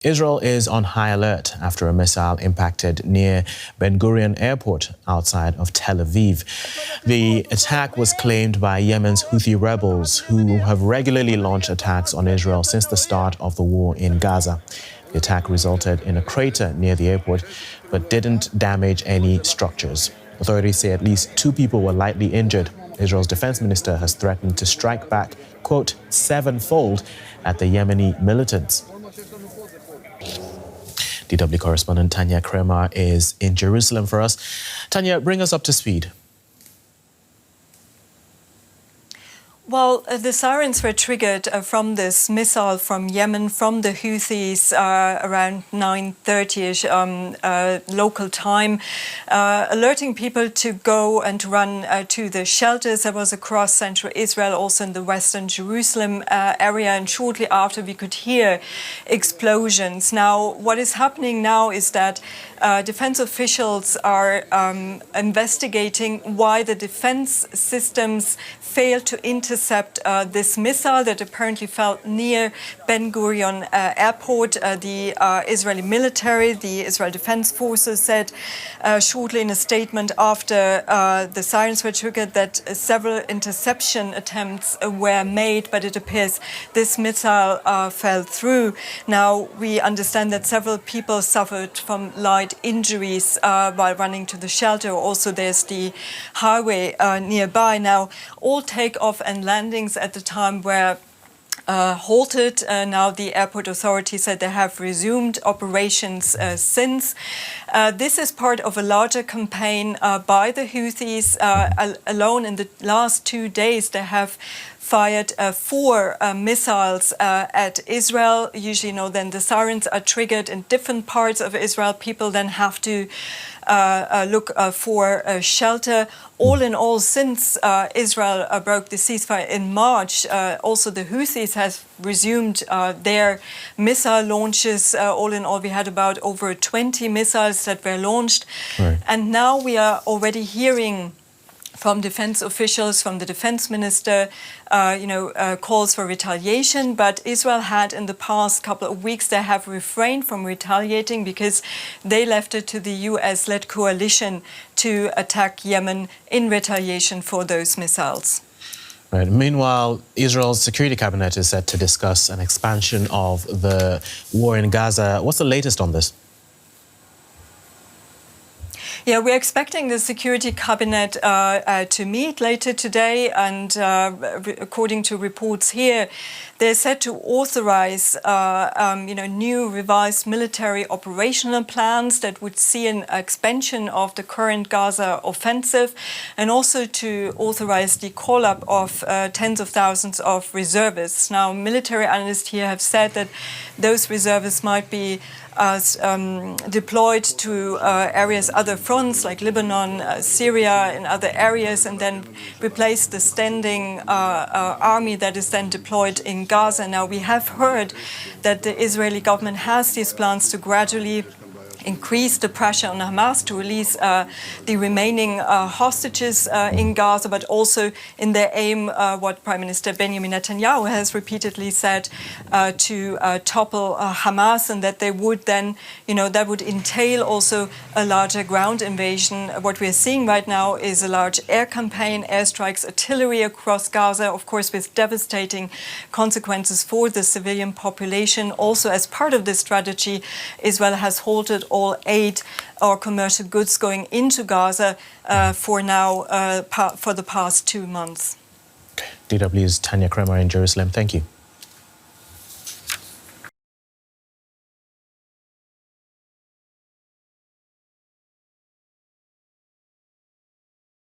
Israel is on high alert after a missile impacted near Ben Gurion airport outside of Tel Aviv. The attack was claimed by Yemen's Houthi rebels, who have regularly launched attacks on Israel since the start of the war in Gaza. The attack resulted in a crater near the airport, but didn't damage any structures. Authorities say at least 2 people were lightly injured. Israel's defense minister has threatened to strike back, quote, sevenfold at the Yemeni militants. DW correspondent Tania Krämer is in Jerusalem for us. Tania, bring us up to speed. Well, the sirens were triggered from this missile from Yemen, from the Houthis, around 9:30ish local time, alerting people to go and to run to the shelters. That was across central Israel, also in the western Jerusalem area, and shortly after we could hear explosions. Now, what is happening now is that defense officials are investigating why the defense systems failed to intercept this missile that apparently fell near Ben Gurion airport. The Israeli military, the Israel Defense Forces said shortly in a statement after the sirens were triggered that several interception attempts were made, but it appears this missile fell through. Now, we understand that several people suffered from light injuries while running to the shelter. Also, there's the highway nearby. Now, all takeoff and landings at the time were halted. Now the airport authorities said they have resumed operations since. This is part of a larger campaign by the Houthis. Alone in the last 2 days, they have fired 4 missiles at Israel. Usually, then the sirens are triggered in different parts of Israel. People then have to look for shelter. All in all, since Israel broke the ceasefire in March, also the Houthis have resumed their missile launches. All in all, we had about over 20 missiles that were launched. Right. And now we are already hearing from defense officials, from the defense minister, calls for retaliation. But Israel had in the past couple of weeks, they have refrained from retaliating because they left it to the US-led coalition to attack Yemen in retaliation for those missiles. Right. Meanwhile, Israel's security cabinet is set to discuss an expansion of the war in Gaza. What's the latest on this? Yeah, we're expecting the Security Cabinet to meet later today, and according to reports here, they're set to authorize, new revised military operational plans that would see an expansion of the current Gaza offensive, and also to authorize the call-up of tens of thousands of reservists. Now, military analysts here have said that those reservists might be deployed to areas, other fronts like Lebanon, Syria, and other areas, and then replace the standing army that is then deployed in Gaza. Now, we have heard that the Israeli government has these plans to gradually increase the pressure on Hamas to release the remaining hostages in Gaza, but also in their aim, what Prime Minister Benjamin Netanyahu has repeatedly said, to topple Hamas, and that they would then, that would entail also a larger ground invasion. What we're seeing right now is a large air campaign, airstrikes, artillery across Gaza, of course, with devastating consequences for the civilian population. Also, as part of this strategy, Israel has halted all aid or commercial goods going into Gaza for now, for the past 2 months. DW's Tania Krämer in Jerusalem. Thank you.